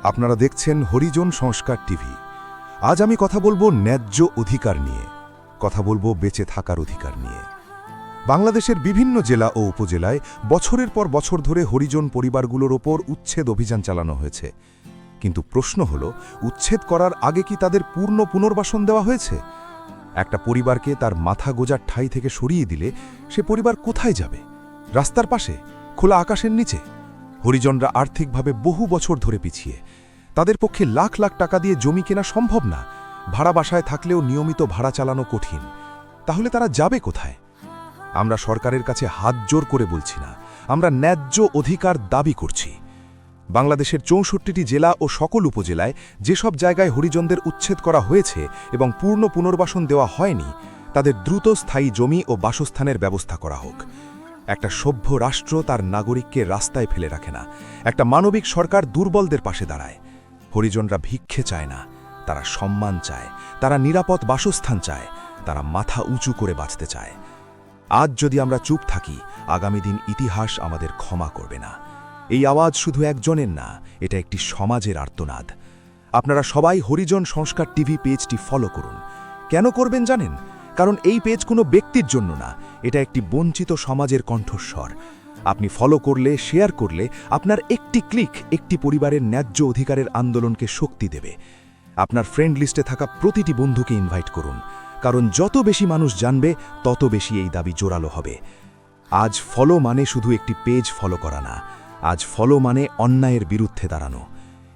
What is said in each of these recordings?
আপনারা দেখছেন হরিজন সংস্কার টিভি। আজ আমি কথা বলবো ন্যায্য অধিকার নিয়ে, কথা বলবো বেঁচে থাকার অধিকার নিয়ে। বাংলাদেশের বিভিন্ন জেলা ও উপজেলায় বছরের পর বছর ধরে হরিজন পরিবারগুলোর ওপর উচ্ছেদ অভিযান চালানো হয়েছে। কিন্তু প্রশ্ন হল, উচ্ছেদ করার আগে কি তাদের পূর্ণ পুনর্বাসন দেওয়া হয়েছে? একটা পরিবারকে তার মাথা গোজার ঠাঁই থেকে সরিয়ে দিলে সে পরিবার কোথায় যাবে? রাস্তার পাশে, খোলা আকাশের নিচে? হরিজনরা আর্থিকভাবে বহু বছর ধরে পিছিয়ে। তাদের পক্ষে লাখ লাখ টাকা দিয়ে জমি কেনা সম্ভব না। ভাড়া বাসায় থাকলেও নিয়মিত ভাড়া চালানো কঠিন। তাহলে তারা যাবে কোথায়? আমরা সরকারের কাছে হাত জোর করে বলছি না, আমরা ন্যায্য অধিকার দাবি করছি। বাংলাদেশের ৬৪টি জেলা ও সকল উপজেলায় যেসব জায়গায় হরিজনদের উচ্ছেদ করা হয়েছে এবং পূর্ণ পুনর্বাসন দেওয়া হয়নি, তাদের দ্রুত স্থায়ী জমি ও বাসস্থানের ব্যবস্থা করা হোক। একটা সভ্য রাষ্ট্র তার নাগরিককে রাস্তায় ফেলে রাখে না। একটা মানবিক সরকার দুর্বলদের পাশে দাঁড়ায়। হরিজনরা ভিক্ষে চায় না, তারা সম্মান চায়, তারা নিরাপদ বাসস্থান চায়, তারা মাথা উঁচু করে বাঁচতে চায়। আজ যদি আমরা চুপ থাকি, আগামী দিন ইতিহাস আমাদের ক্ষমা করবে না। এই আওয়াজ শুধু একজনের না, এটা একটি সমাজের আর্তনাদ। আপনারা সবাই হরিজন সংস্কার টিভি পেজটি ফলো করুন। কেন করবেন জানেন? কারণ এই পেজ কোনো ব্যক্তির জন্য না, এটা একটি বঞ্চিত সমাজের কণ্ঠস্বর। আপনি ফলো করলে, শেয়ার করলে আপনার একটি ক্লিক একটি পরিবারের ন্যায্য অধিকারের আন্দোলনকে শক্তি দেবে। আপনার ফ্রেন্ড লিস্টে থাকা প্রতিটি বন্ধুকে ইনভাইট করুন, কারণ যত বেশি মানুষ জানবে তত বেশি এই দাবি জোরালো হবে। আজ ফলো মানে শুধু একটি পেজ ফলো করা না, আজ ফলো মানে অন্যায়ের বিরুদ্ধে দাঁড়ানো।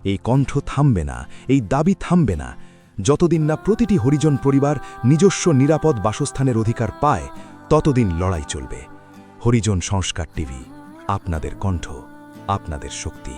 এই কণ্ঠ থামবে না, এই দাবি থামবে না, যতদিন না প্রতিটি হরিজন পরিবার নিজস্ব নিরাপদ বাসস্থানের অধিকার পায়, ততদিন লড়াই চলবে। হরিজন সংস্কার টিভি, আপনাদের কণ্ঠ, আপনাদের শক্তি।